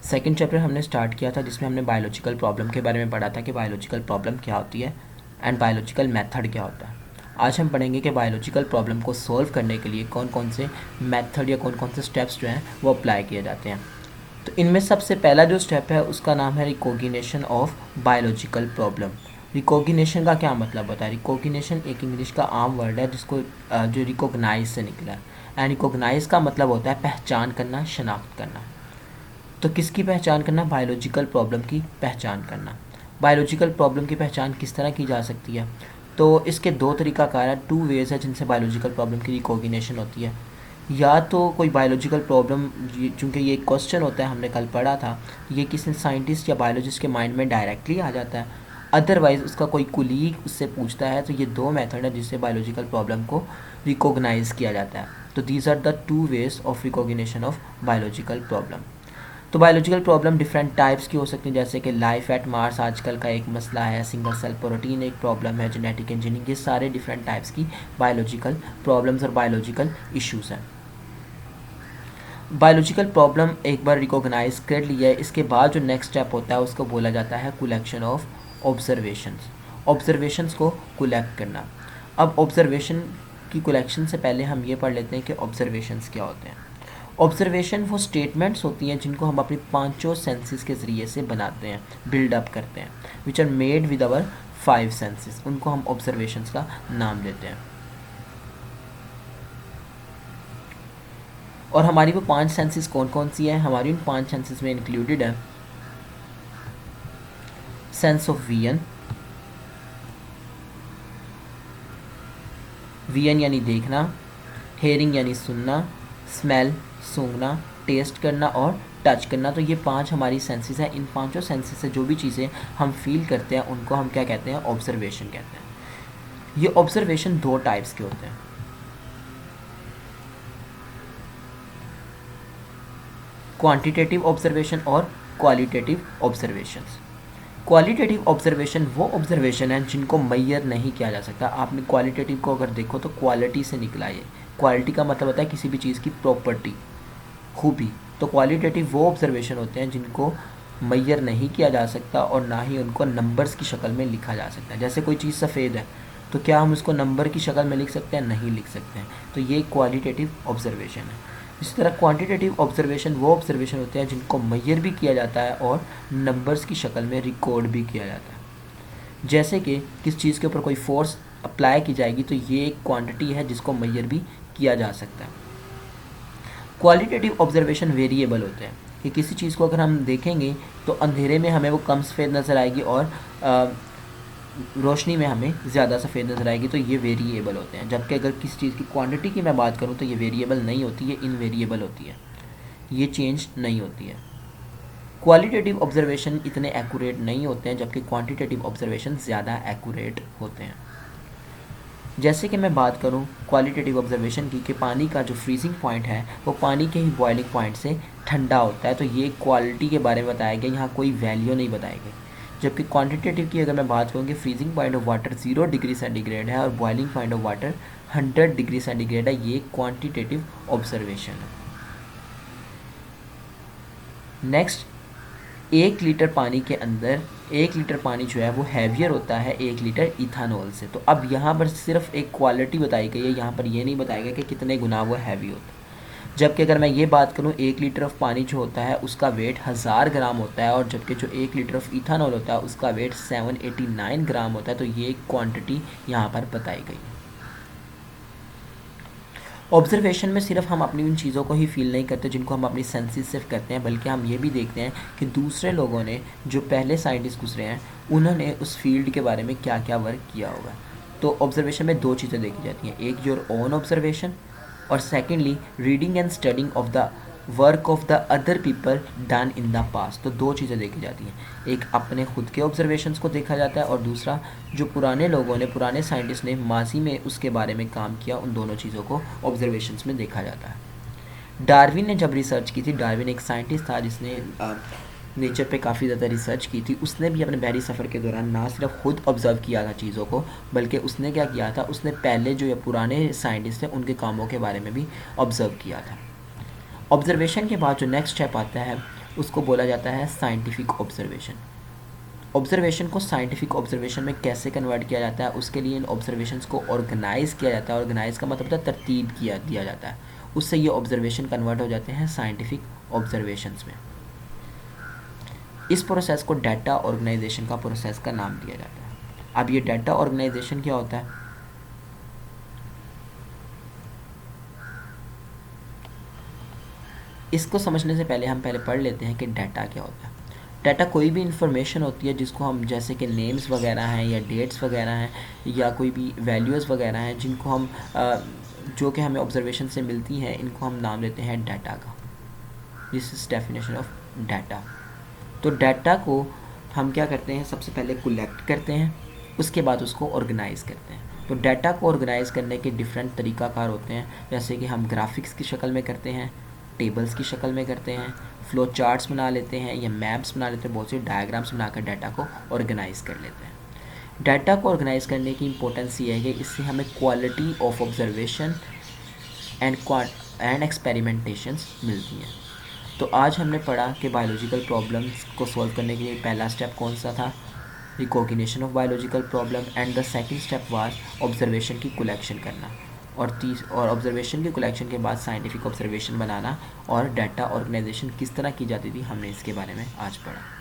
Second chapter हमने start किया था जिसमें हमने बायोलॉजिकल प्रॉब्लम के बारे में पढ़ा था कि बायोलॉजिकल प्रॉब्लम क्या होती है एंड बायोलॉजिकल मेथड क्या होता है। आज हम पढ़ेंगे कि बायोलॉजिकल प्रॉब्लम को सॉल्व करने के लिए कौन कौन से मेथड या कौन कौन से स्टेप्स जो हैं वो अप्लाई किए जाते हैं। तो इनमें सबसे पहला जो स्टेप है उसका नाम है recognition of biological problem. Recognition का क्या मतलब होता है? रिकॉग्निशन एक इंग्लिश का आम वर्ड है जिसको जो रिकॉग्नाइज से निकला है। एंड रिकॉग्नाइज का मतलब होता है पहचान करना, शनाख्त करना। तो किसकी पहचान करना? बायोलॉजिकल प्रॉब्लम की पहचान करना। बायोलॉजिकल प्रॉब्लम की पहचान किस तरह की जा सकती है? तो इसके दो तरीक़ाकार हैं, 2 वेज़ है जिनसे बायोलॉजिकल प्रॉब्लम की रिकॉग्निशन होती है। या तो कोई बायोलॉजिकल प्रॉब्लम, चूँकि ये एक क्वेश्चन होता है, हमने कल पढ़ा था, ये किसी साइंटिस्ट या बायोलॉजिस्ट के माइंड में डायरेक्टली आ जाता है। अदरवाइज़ उसका कोई कुलीग उससे पूछता है। तो ये दो मेथड है जिससे बायोलॉजिकल प्रॉब्लम को रिकॉग्नाइज़ किया जाता है। तो these are the 2 ways of recognition of biological problem. तो बायोलॉजिकल प्रॉब्लम डिफरेंट टाइप्स की हो सकती हैं, जैसे कि लाइफ एट मार्स आजकल का एक मसला है, सिंगल सेल प्रोटीन एक प्रॉब्लम है, जेनेटिक इंजीनियरिंग, ये सारे डिफरेंट टाइप्स की बायोलॉजिकल प्रॉब्लम्स और बायोलॉजिकल इश्यूज़ हैं। बायोलॉजिकल प्रॉब्लम एक बार रिकॉग्नाइज कर लिया है, इसके बाद जो नेक्स्ट स्टेप होता है उसको बोला जाता है कलेक्शन ऑफ ऑब्जर्वेशंस। ऑब्जर्वेशंस को कलेक्ट करना। अब ऑब्जर्वेशन की कलेक्शन से पहले हम ये पढ़ लेते हैं कि ऑब्जर्वेशंस क्या होते हैं। ऑब्जर्वेशन वो स्टेटमेंट्स होती हैं जिनको हम अपनी पांचों सेंसेस के ज़रिए से बनाते हैं, बिल्डअप करते हैं, which are made with our 5 senses. उनको हम ऑब्जर्वेशंस का नाम देते हैं। और हमारी वो 5 सेंसेस कौन कौन सी हैं? हमारी उन 5 सेंसेस में इंक्लूडेड है सेंस ऑफ विजन। विजन यानी देखना, हेयरिंग यानी सुनना, स्मेल सूंघना, टेस्ट करना और टच करना। तो ये 5 हमारी सेंसेस हैं। इन पांचों सेंसेस से जो भी चीज़ें हम फील करते हैं उनको हम क्या कहते हैं? ऑब्जर्वेशन कहते हैं। ये ऑब्जर्वेशन 2 टाइप्स के होते हैं, क्वांटिटेटिव ऑब्जर्वेशन और क्वालिटेटिव ऑब्जर्वेशंस। क्वालिटेटिव ऑब्जर्वेशन वो ऑब्जर्वेशन है जिनको मैयर नहीं किया जा सकता। आपने क्वालिटेटिव को अगर देखो तो क्वालिटी से निकला ये। क्वालिटी का मतलब होता है किसी भी चीज़ की प्रॉपर्टी, खूबी। तो क्वालिटेटिव वो ऑब्जर्वेशन होते हैं जिनको मैयर नहीं किया जा सकता और ना ही उनको नंबर्स की शक्ल में लिखा जा सकता है। जैसे कोई चीज़ सफ़ेद है तो क्या हम उसको नंबर की शक्ल में लिख सकते हैं? नहीं लिख सकते हैं। तो ये क्वालिटेटिव ऑब्जर्वेशन है। इसी तरह क्वांटिटेटिव ऑब्जर्वेशन वो ऑब्जर्वेशन होते हैं जिनको मैयर भी किया जाता है और नंबर्स की शक्ल में रिकॉर्ड भी किया जाता है। जैसे कि किस चीज़ के ऊपर कोई फोर्स अप्लाई की जाएगी तो ये एक क्वांटिटी है जिसको मैयर भी किया जा सकता है। क्वालिटेटिव ऑब्जर्वेशन वेरिएबल होते हैं कि किसी चीज़ को अगर हम देखेंगे तो अंधेरे में हमें वो कम सफ़ेद नज़र आएगी और रोशनी में हमें ज़्यादा सफ़ेद नज़र आएगी। तो ये वेरिएबल होते हैं। जबकि अगर किसी चीज़ की क्वांटिटी की मैं बात करूँ तो ये वेरिएबल नहीं होती, ये इनवेरिएबल होती है, ये चेंज नहीं होती है। क्वालिटेटिव ऑब्जर्वेशन इतने एक्यूरेट नहीं होते हैं जबकि क्वांटिटेटिव ऑब्जर्वेशन ज़्यादा एक्यूरेट होते हैं। जैसे कि मैं बात करूं क्वालिटेटिव ऑब्जर्वेशन की कि पानी का जो फ्रीजिंग पॉइंट है वो पानी के ही बॉइलिंग पॉइंट से ठंडा होता है। तो ये क्वालिटी के बारे में बताया गया, यहाँ कोई वैल्यू नहीं बताई गई। जबकि क्वांटिटेटिव की अगर मैं बात करूँ कि freezing point of water 0 degree centigrade है और boiling point of water 100 degree centigrade है, ये क्वांटिटेटिव ऑब्जर्वेशन है। नेक्स्ट, 1 लीटर पानी के अंदर 1 लीटर पानी जो है वो हैवियर होता है 1 लीटर इथानॉल से। तो अब यहाँ पर सिर्फ एक क्वालिटी बताई गई है, यहाँ पर ये नहीं बताया गया कि कितने गुना वो हैवी होता है। जबकि अगर मैं ये बात करूँ 1 लीटर ऑफ पानी जो होता है उसका वेट 1000 ग्राम होता है और जबकि जो 1 लीटर ऑफ इथानॉल होता है उसका वेट 789 ग्राम होता है। तो ये क्वांटिटी यहाँ पर बताई गई है। ऑब्जर्वेशन में सिर्फ हम अपनी उन चीज़ों को ही फील नहीं करते जिनको हम अपनी सेंसेस से करते हैं, बल्कि हम ये भी देखते हैं कि दूसरे लोगों ने, जो पहले साइंटिस्ट गुजरे हैं, उन्होंने उस फील्ड के बारे में क्या क्या वर्क किया होगा। तो ऑब्जर्वेशन में 2 चीज़ें देखी जाती हैं, एक योर ओन ऑब्जर्वेशन और secondly reading and studying of the work of the other people done in the past. तो 2 चीज़ें देखी जाती हैं, एक अपने खुद के ऑब्जर्वेशंस को देखा जाता है और दूसरा जो पुराने लोगों ने, पुराने साइंटिस्ट ने माजी में उसके बारे में काम किया, उन दोनों चीज़ों को ऑब्जर्वेशंस में देखा जाता है। डार्विन ने जब रिसर्च की थी, डार्विन एक साइंटिस्ट था जिसने नेचर पे काफ़ी ज़्यादा रिसर्च की थी। उसने भी अपने बहरी सफ़र के दौरान ना सिर्फ खुद ऑब्ज़र्व किया था चीज़ों को, बल्कि उसने क्या किया था, उसने पहले जो पुराने साइंटिस्ट थे उनके कामों के बारे में भी ऑब्ज़र्व किया था। ऑब्जर्वेशन के बाद जो नेक्स्ट स्टेप आता है उसको बोला जाता है साइंटिफिक ऑब्जर्वेशन। ऑब्जर्वेशन को साइंटिफिक ऑब्जर्वेशन में कैसे कन्वर्ट किया जाता है, उसके लिए इन ऑब्जर्वेशंस को ऑर्गेनाइज़ किया जाता है। ऑर्गेनाइज़ का मतलब होता है तरतीब दिया जाता है, उससे ये ऑब्जर्वेशन कन्वर्ट हो जाते हैं साइंटिफिक ऑब्जर्वेशंस में। इस प्रोसेस को डाटा ऑर्गेनाइजेशन का प्रोसेस का नाम दिया जाता है। अब ये डाटा ऑर्गेनाइजेशन क्या होता है, इसको समझने से पहले हम पढ़ लेते हैं कि डाटा क्या होता है। डाटा कोई भी इंफॉर्मेशन होती है जिसको हम, जैसे कि नेम्स वगैरह हैं या डेट्स वगैरह हैं या कोई भी वैल्यूज़ वगैरह हैं जिनको हम जो कि हमें ऑब्जर्वेशन से मिलती हैं, इनको हम नाम देते हैं डाटा का। This is definition of data. तो डाटा को हम क्या करते हैं, सबसे पहले कलेक्ट करते हैं, उसके बाद उसको ऑर्गेनाइज़ करते हैं। तो डाटा को ऑर्गेनाइज़ करने के डिफरेंट तरीक़ाकार होते हैं, जैसे कि हम ग्राफिक्स की शक्ल में करते हैं, टेबल्स की शक्ल में करते हैं, फ्लो चार्ट्स बना लेते हैं या मैप्स बना लेते हैं, बहुत से डायग्राम्स बनाकर डाटा को ऑर्गेनाइज़ कर लेते हैं। डाटा को ऑर्गेनाइज़ करने की इंपॉर्टेंस ये है कि इससे हमें quality of observation and experimentations मिलती हैं। तो आज हमने पढ़ा कि बायोलॉजिकल प्रॉब्लम्स को सॉल्व करने के लिए पहला स्टेप कौन सा था, recognition of biological problem, and the second step was observation की कलेक्शन करना, और ऑब्जर्वेशन की कलेक्शन के बाद साइंटिफिक ऑब्जर्वेशन बनाना और डाटा ऑर्गेनाइजेशन किस तरह की जाती थी, हमने इसके बारे में आज पढ़ा।